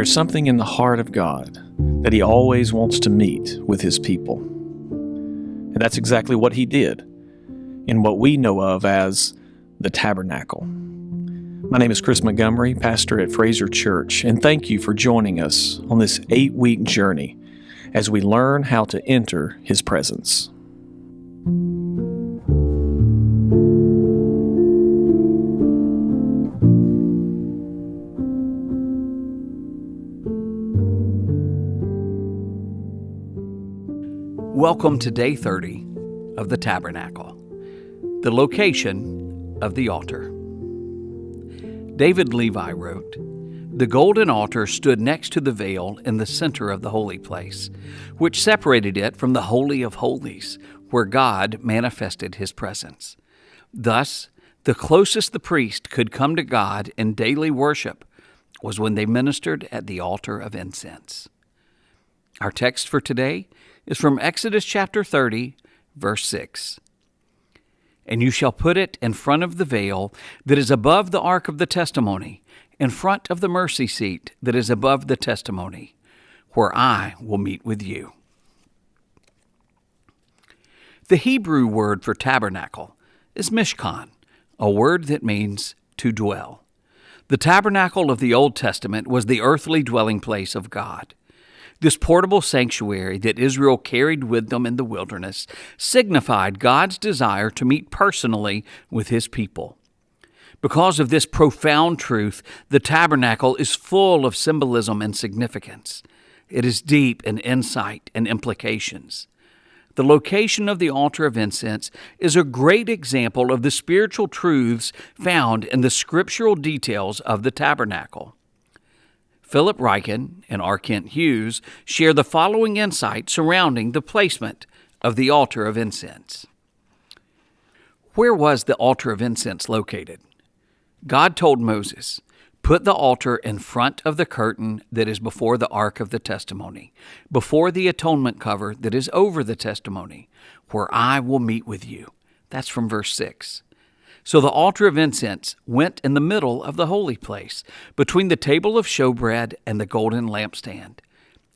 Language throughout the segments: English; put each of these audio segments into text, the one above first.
There's something in the heart of God that He always wants to meet with His people. And that's exactly what He did in what we know of as the Tabernacle. My name is Chris Montgomery, pastor at Fraser Church, and thank you for joining us on this 8-week journey as we learn how to enter His presence. Welcome to day 30 of the Tabernacle, the location of the altar. David Levi wrote, "The golden altar stood next to the veil in the center of the holy place, which separated it from the Holy of Holies, where God manifested His presence. Thus, the closest the priest could come to God in daily worship was when they ministered at the altar of incense." Our text for today is from Exodus chapter 30, verse 6. "And you shall put it in front of the veil that is above the ark of the testimony, in front of the mercy seat that is above the testimony, where I will meet with you." The Hebrew word for tabernacle is mishkan, a word that means to dwell. The tabernacle of the Old Testament was the earthly dwelling place of God. This portable sanctuary that Israel carried with them in the wilderness signified God's desire to meet personally with His people. Because of this profound truth, the tabernacle is full of symbolism and significance. It is deep in insight and implications. The location of the altar of incense is a great example of the spiritual truths found in the scriptural details of the tabernacle. Philip Ryken and R. Kent Hughes share the following insight surrounding the placement of the altar of incense. Where was the altar of incense located? God told Moses, "Put the altar in front of the curtain that is before the ark of the testimony, before the atonement cover that is over the testimony, where I will meet with you." That's from verse 6. So the altar of incense went in the middle of the holy place, between the table of showbread and the golden lampstand.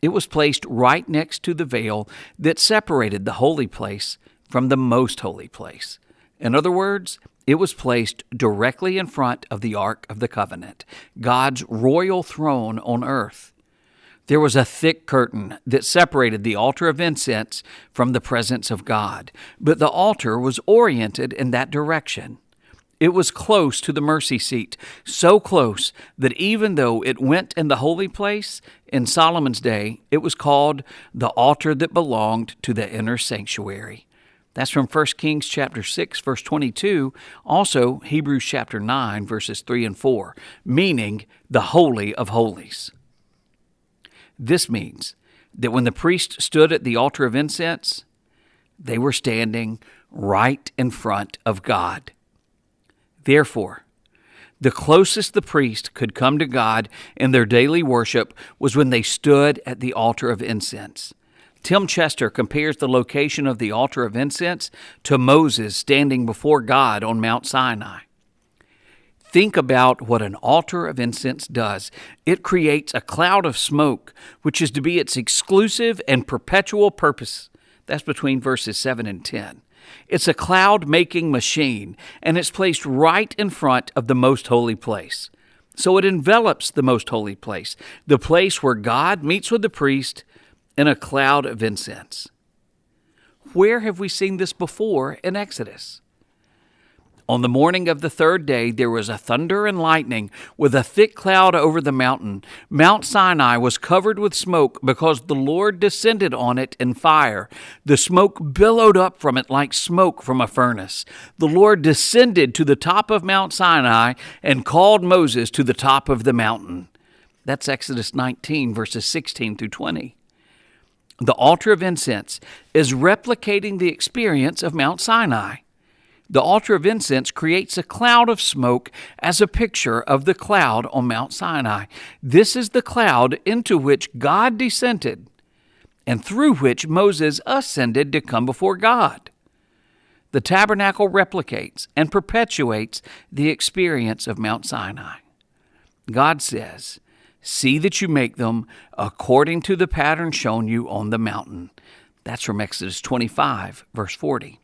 It was placed right next to the veil that separated the holy place from the most holy place. In other words, it was placed directly in front of the Ark of the Covenant, God's royal throne on earth. There was a thick curtain that separated the altar of incense from the presence of God, but the altar was oriented in that direction. It was close to the mercy seat, so close that even though it went in the holy place, in Solomon's day, it was called the altar that belonged to the inner sanctuary. That's from 1 Kings chapter 6, verse 22, also Hebrews chapter 9, verses 3 and 4, meaning the Holy of Holies. This means that when the priest stood at the altar of incense, they were standing right in front of God. Therefore, the closest the priest could come to God in their daily worship was when they stood at the altar of incense. Tim Chester compares the location of the altar of incense to Moses standing before God on Mount Sinai. Think about what an altar of incense does. It creates a cloud of smoke, which is to be its exclusive and perpetual purpose. That's between verses 7 and 10. It's a cloud-making machine, and it's placed right in front of the most holy place. So it envelops the most holy place, the place where God meets with the priest in a cloud of incense. Where have we seen this before in Exodus? On the morning of the third day, there was a thunder and lightning with a thick cloud over the mountain. Mount Sinai was covered with smoke because the Lord descended on it in fire. The smoke billowed up from it like smoke from a furnace. The Lord descended to the top of Mount Sinai and called Moses to the top of the mountain. That's Exodus 19, verses 16 through 20. The altar of incense is replicating the experience of Mount Sinai. The altar of incense creates a cloud of smoke as a picture of the cloud on Mount Sinai. This is the cloud into which God descended and through which Moses ascended to come before God. The tabernacle replicates and perpetuates the experience of Mount Sinai. God says, See that you make them according to the pattern shown you on the mountain. That's from Exodus 25, verse 40.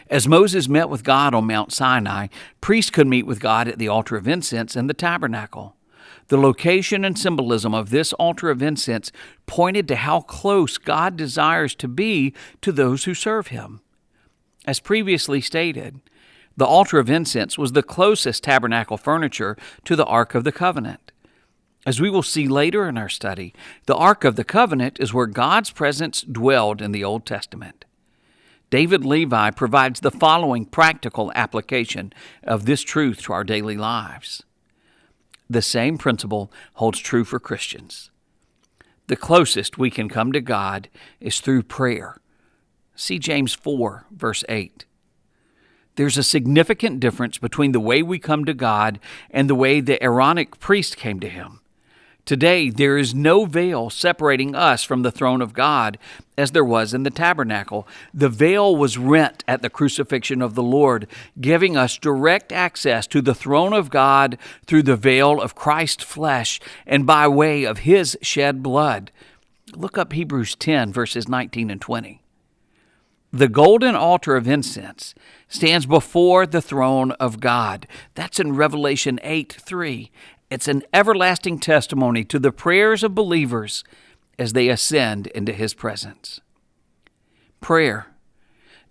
As Moses met with God on Mount Sinai, priests could meet with God at the altar of incense in the tabernacle. The location and symbolism of this altar of incense pointed to how close God desires to be to those who serve Him. As previously stated, the altar of incense was the closest tabernacle furniture to the Ark of the Covenant. As we will see later in our study, the Ark of the Covenant is where God's presence dwelled in the Old Testament. David Levi provides the following practical application of this truth to our daily lives. The same principle holds true for Christians. The closest we can come to God is through prayer. See James 4, verse 8. There's a significant difference between the way we come to God and the way the Aaronic priest came to Him. Today, there is no veil separating us from the throne of God as there was in the tabernacle. The veil was rent at the crucifixion of the Lord, giving us direct access to the throne of God through the veil of Christ's flesh and by way of His shed blood. Look up Hebrews 10, verses 19 and 20. The golden altar of incense stands before the throne of God. That's in Revelation 8:3. It's an everlasting testimony to the prayers of believers as they ascend into His presence. Prayer,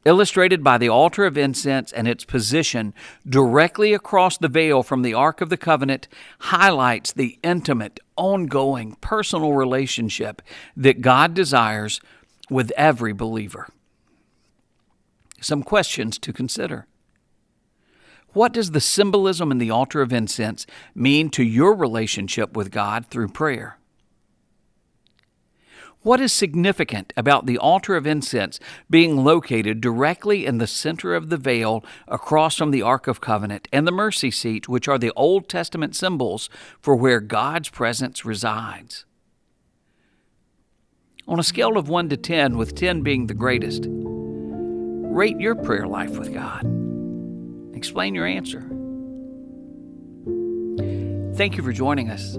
illustrated by the altar of incense and its position directly across the veil from the Ark of the Covenant, highlights the intimate, ongoing, personal relationship that God desires with every believer. Some questions to consider. What does the symbolism in the altar of incense mean to your relationship with God through prayer? What is significant about the altar of incense being located directly in the center of the veil across from the Ark of Covenant and the mercy seat, which are the Old Testament symbols for where God's presence resides? On a scale of 1 to 10, with 10 being the greatest, rate your prayer life with God. Explain your answer. Thank you for joining us.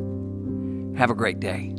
Have a great day.